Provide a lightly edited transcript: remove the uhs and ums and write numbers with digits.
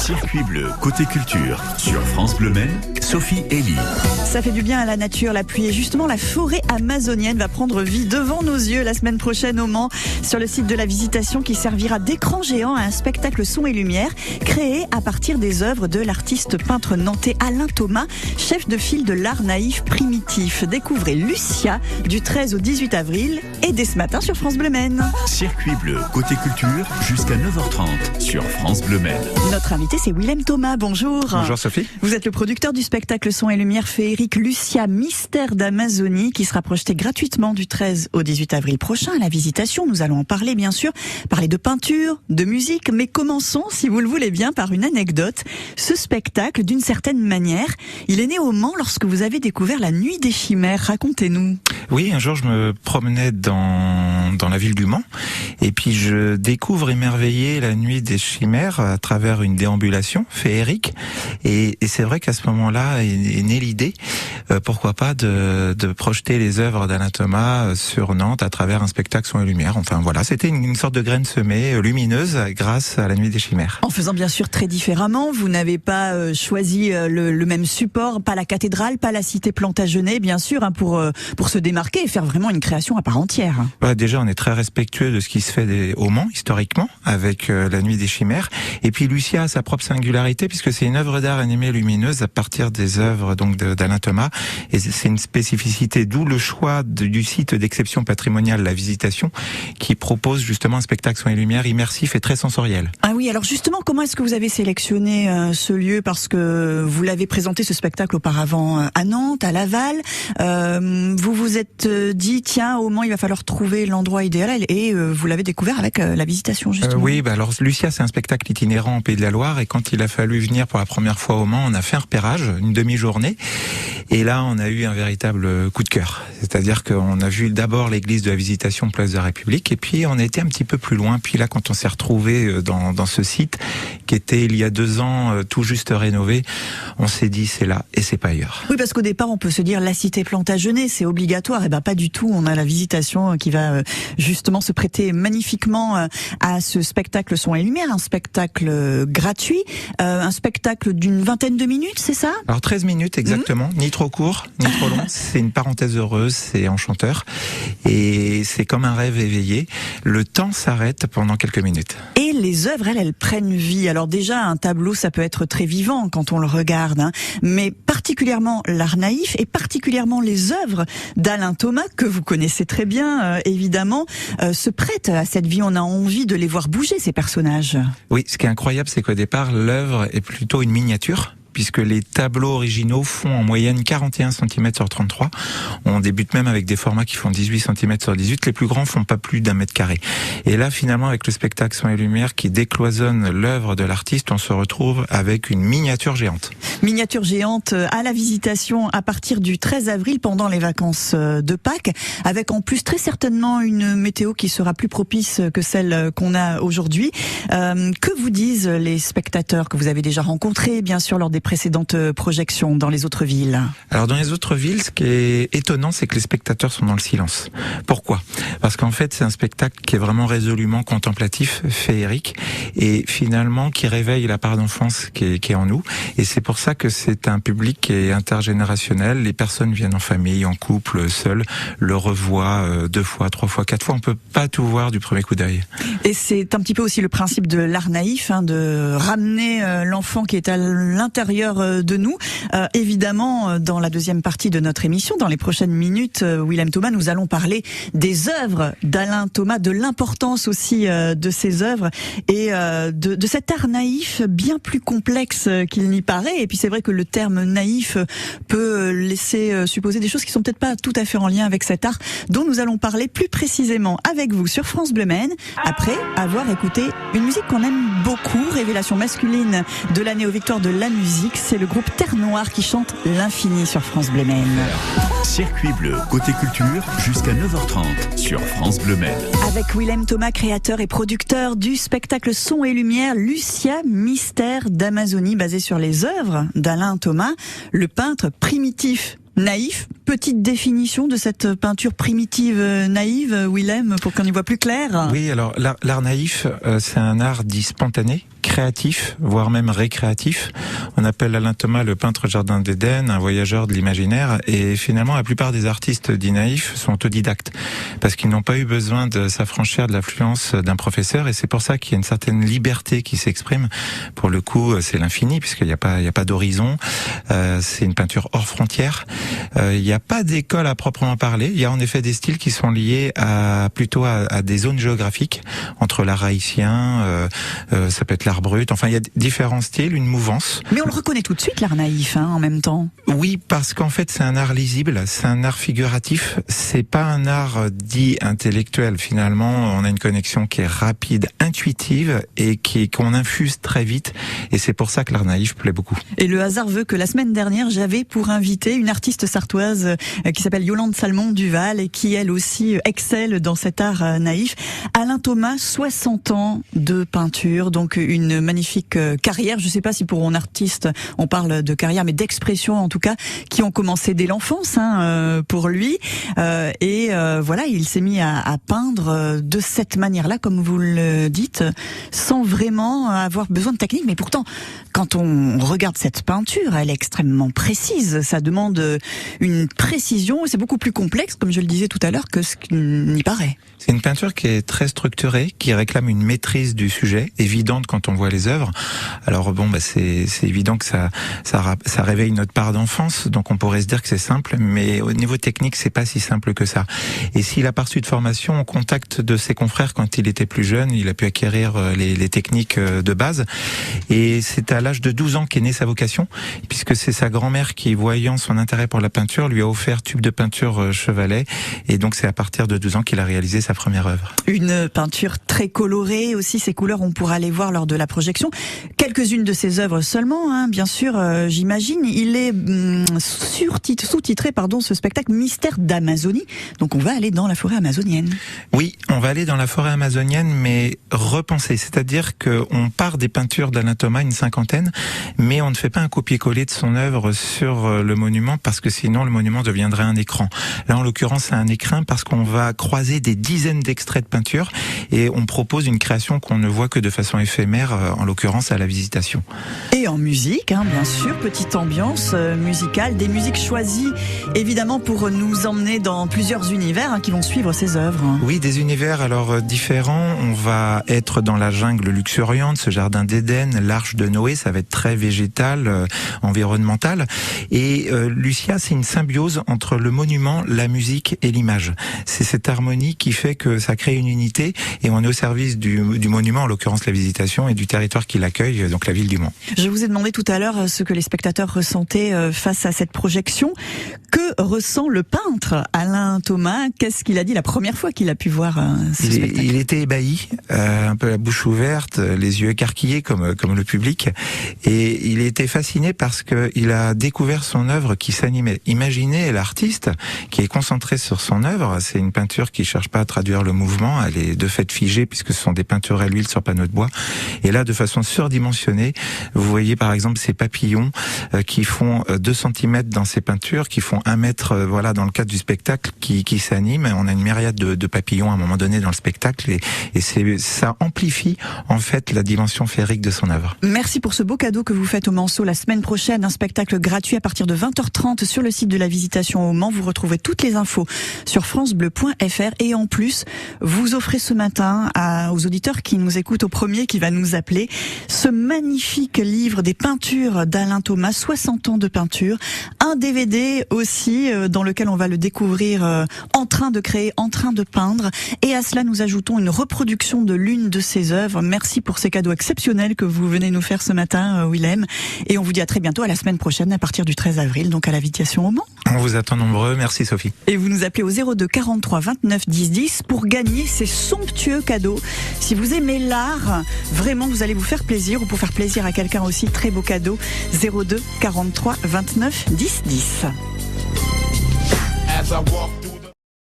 Circuit bleu, côté culture, sur France Bleu Maine, Sophie Elie. Ça fait du bien à la nature, la pluie. Et justement, la forêt amazonienne va prendre vie devant nos yeux la semaine prochaine au Mans, sur le site de la Visitation qui servira d'écran géant à un spectacle son et lumière, créé à partir des œuvres de l'artiste peintre nantais Alain Thomas, chef de file de l'art naïf primitif. Découvrez Lucia du 13 au 18 avril et dès ce matin sur France Bleu Maine. Circuit bleu, côté culture, jusqu'à 9h30 sur France Bleu Maine. Notre invité, c'est Willem Thomas. Bonjour. Bonjour Sophie. Vous êtes le producteur du spectacle son et lumière féerique Lucia, mystère d'Amazonie, qui sera projeté gratuitement du 13 au 18 avril prochain à la Visitation. Nous allons en parler, bien sûr, parler de peinture, de musique, mais commençons, si vous le voulez bien, par une anecdote. Ce spectacle, d'une certaine manière, il est né au Mans lorsque vous avez découvert la Nuit des Chimères. Racontez-nous. Oui, un jour je me promenais dans la ville du Mans et puis je découvre émerveillé la Nuit des Chimères à travers une déambulation féerique et c'est vrai qu'à ce moment-là est née l'idée, pourquoi pas de projeter les œuvres d'Alain Thomas sur Nantes à travers un spectacle son et lumière. Enfin voilà, c'était une sorte de graine semée lumineuse grâce à la Nuit des Chimères. En faisant bien sûr très différemment, vous n'avez pas choisi le même support, pas la cathédrale, pas la cité Plantagenet, bien sûr, hein, pour se démarquer et faire vraiment une création à part entière. Voilà, déjà on est très respectueux de ce qui se fait au Mans historiquement avec la Nuit des Chimères, et puis Lucia a sa propre singularité puisque c'est une œuvre d'art animée lumineuse à partir des œuvres donc d'Alain Thomas, et c'est une spécificité, d'où le choix du site d'exception patrimoniale La Visitation qui propose justement un spectacle son et lumière immersif et très sensoriel. Ah oui, alors justement, comment est-ce que vous avez sélectionné ce lieu? Parce que vous l'avez présenté ce spectacle auparavant à Nantes, à Laval. Vous vous êtes dit, tiens, au Mans, il va falloir trouver l'endroit idéal, et vous l'avez découvert avec La Visitation, justement. Oui, alors Lucia, c'est un spectacle itinérant en Pays de la Loire, et quand il a fallu venir pour la première fois au Mans, on a fait un repérage, une demi-journée, et là, on a eu un véritable coup de cœur. C'est-à-dire qu'on a vu d'abord l'église de la Visitation, place de la République, et puis on a été un petit peu plus loin. Puis là, quand on s'est retrouvé dans ce site, qui était il y a 2 ans tout juste rénové, on s'est dit c'est là et c'est pas ailleurs. Oui, parce qu'au départ, on peut se dire la cité Plantagenet, c'est obligatoire. Et ben pas du tout. On a la Visitation qui va justement se prêter magnifiquement à ce spectacle son et lumière, un spectacle gratuit, un spectacle d'une 20aine de minutes, c'est ça? Alors 13 minutes exactement, ni trop court, ni trop long. C'est une parenthèse heureuse, c'est enchanteur et c'est comme un rêve éveillé. Le temps s'arrête pendant quelques minutes. Et les œuvres, elles prennent vie. Alors déjà, un tableau, ça peut être très vivant quand on le regarde, hein, mais particulièrement l'art naïf et particulièrement les œuvres d'Alain Thomas, que vous connaissez très bien, évidemment, se prêtent à cette vie. On a envie de les voir bouger, ces personnages. Oui, ce qui est incroyable, c'est qu'au départ, l'œuvre est plutôt une miniature, puisque les tableaux originaux font en moyenne 41 cm sur 33. On débute même avec des formats qui font 18 cm sur 18. Les plus grands font pas plus d'1 mètre carré. Et là, finalement, avec le spectacle son et lumière qui décloisonne l'œuvre de l'artiste, on se retrouve avec une miniature géante. Miniature géante à la Visitation à partir du 13 avril pendant les vacances de Pâques, avec en plus très certainement une météo qui sera plus propice que celle qu'on a aujourd'hui. Que vous disent les spectateurs que vous avez déjà rencontrés, bien sûr, lors des précédentes projections dans les autres villes? Alors dans les autres villes, ce qui est étonnant, c'est que les spectateurs sont dans le silence. Pourquoi? Parce qu'en fait, c'est un spectacle qui est vraiment résolument contemplatif, féerique, et finalement qui réveille la part d'enfance qui est en nous. Et c'est pour ça que c'est un public qui est intergénérationnel. Les personnes viennent en famille, en couple, seules, le revoient 2 fois, 3 fois, 4 fois. On peut pas tout voir du premier coup d'œil. Et c'est un petit peu aussi le principe de l'art naïf, hein, de ramener l'enfant qui est à l'intérieur de nous. Évidemment, dans la deuxième partie de notre émission, dans les prochaines minutes, Willem Thomas, nous allons parler des œuvres d'Alain Thomas, de l'importance aussi de ces œuvres et de cet art naïf bien plus complexe qu'il n'y paraît. Et puis c'est vrai que le terme naïf peut laisser supposer des choses qui sont peut-être pas tout à fait en lien avec cet art dont nous allons parler plus précisément avec vous sur France Bleu Maine, après avoir écouté une musique qu'on aime beaucoup, révélation masculine de l'année aux victoires de la musique. C'est le groupe Terre Noire qui chante l'infini sur France Bleu Maine. Circuit bleu, côté culture, jusqu'à 9h30 sur France Bleu Maine. Avec Willem Thomas, créateur et producteur du spectacle son et lumière Lucia, mystère d'Amazonie, basé sur les œuvres d'Alain Thomas, le peintre primitif naïf. Petite définition de cette peinture primitive naïve, Willem, pour qu'on y voit plus clair. Oui, alors l'art naïf, c'est un art dit spontané, créatif, voire même récréatif. On appelle Alain Thomas le peintre jardin d'Éden, un voyageur de l'imaginaire, et finalement la plupart des artistes dits naïfs sont autodidactes, parce qu'ils n'ont pas eu besoin de s'affranchir de l'influence d'un professeur, et c'est pour ça qu'il y a une certaine liberté qui s'exprime. Pour le coup, c'est l'infini, puisqu'il n'y a pas d'horizon, c'est une peinture hors frontières, il n'y a pas d'école à proprement parler, il y a en effet des styles qui sont liés plutôt à des zones géographiques, entre l'art haïtien, ça peut être l'art brut, enfin il y a différents styles, une mouvance. Mais on le reconnaît tout de suite, l'art naïf, en même temps. Oui, parce qu'en fait c'est un art lisible, c'est un art figuratif, c'est pas un art dit intellectuel. Finalement, on a une connexion qui est rapide, intuitive et qu'on infuse très vite, et c'est pour ça que l'art naïf plaît beaucoup. Et le hasard veut que la semaine dernière, j'avais pour inviter une artiste sartoise qui s'appelle Yolande Salmon-Duval et qui elle aussi excelle dans cet art naïf. Alain Thomas, 60 ans de peinture, donc une magnifique carrière. Je ne sais pas si pour un artiste on parle de carrière, mais d'expression en tout cas, qui ont commencé dès l'enfance pour lui. Voilà, il s'est mis à peindre de cette manière-là, comme vous le dites, sans vraiment avoir besoin de technique. Mais pourtant, quand on regarde cette peinture, elle est extrêmement précise. Ça demande une précision. C'est beaucoup plus complexe, comme je le disais tout à l'heure, que ce qu'il n'y paraît. C'est une peinture qui est très structurée, qui réclame une maîtrise du sujet, évidente quand on voit les œuvres. Alors bon, c'est évident que ça réveille notre part d'enfance, donc on pourrait se dire que c'est simple, mais au niveau technique, c'est pas si simple que ça. Et s'il a pas reçu de formation, au contact de ses confrères quand il était plus jeune, il a pu acquérir les techniques de base. Et c'est à l'âge de 12 ans qu'est née sa vocation, puisque c'est sa grand-mère qui, voyant son intérêt pour la peinture, lui a offert tube de peinture Chevalet. Et donc c'est à partir de 12 ans qu'il a réalisé sa première œuvre. Une peinture très colorée aussi, ces couleurs on pourra les voir lors de la projection. Quelques-unes de ses œuvres seulement, bien sûr, j'imagine. Il est sous-titré, ce spectacle Mystère d'Amazonie. Donc on va aller dans la forêt amazonienne. Oui, on va aller dans la forêt amazonienne, mais repensée. C'est-à-dire qu'on part des peintures d'Alain Thomas, une cinquantaine, mais on ne fait pas un copier-coller de son œuvre sur le monument, parce que sinon le monument deviendrait un écran. Là, en l'occurrence, c'est un écrin parce qu'on va croiser des dizaines d'extraits de peinture et on propose une création qu'on ne voit que de façon éphémère, en l'occurrence à la visitation. Et en musique, bien sûr, petite ambiance musicale, des musiques choisies évidemment pour nous emmener dans plusieurs univers qui vont suivre ces œuvres. Oui, des univers alors différents. On va être dans la jungle luxuriante, ce jardin d'Éden, l'arche de Noé, ça va être très végétal, environnemental. Et Lucia, c'est une symbiose entre le monument, la musique et l'image. C'est cette harmonie qui fait que ça crée une unité et on est au service du monument, en l'occurrence la visitation, et du territoire qui l'accueille, donc la ville du Mans. Je vous ai demandé tout à l'heure ce que les spectateurs ressentaient face à cette projection. Que ressent le peintre Alain Thomas? Qu'est-ce qu'il a dit la première fois qu'il a pu voir ce spectacle? Il était ébahi, un peu la bouche ouverte, les yeux écarquillés comme le public, et il était fasciné parce que il a découvert son œuvre qui s'animait. Imaginez l'artiste qui est concentré sur son œuvre. C'est une peinture qui cherche pas à traduire le mouvement, elle est de fait figée puisque ce sont des peintures à l'huile sur panneau de bois. Et là, de façon surdimensionnée, vous voyez par exemple ces papillons qui font 2 cm dans ces peintures, qui font 1 mètre, dans le cadre du spectacle, qui s'anime. On a une myriade de papillons à un moment donné dans le spectacle, et ça amplifie en fait la dimension féerique de son œuvre. Merci pour ce beau cadeau que vous faites au Manceau la semaine prochaine, un spectacle gratuit à partir de 20h30 sur le site de la Visitation au Mans. Vous retrouvez toutes les infos sur francebleu.fr, et en plus, vous offrez ce matin aux auditeurs qui nous écoutent, au premier qui va nous appeler, ce magnifique livre des peintures d'Alain Thomas, 60 ans de peinture, un DVD aussi dans lequel on va le découvrir en train de créer, en train de peindre, et à cela nous ajoutons une reproduction de l'une de ses œuvres. Merci pour ces cadeaux exceptionnels que vous venez nous faire ce matin, Willem, et on vous dit à très bientôt, à la semaine prochaine à partir du 13 avril, donc à la Visitation au Mans. On vous attend nombreux, merci Sophie. Et vous nous appelez au 02 43 29 10 10 pour gagner ces somptueux cadeaux. Si vous aimez l'art, vraiment vous allez vous faire plaisir, ou pour faire plaisir à quelqu'un aussi, très beau cadeau. 02 43 29 10 10.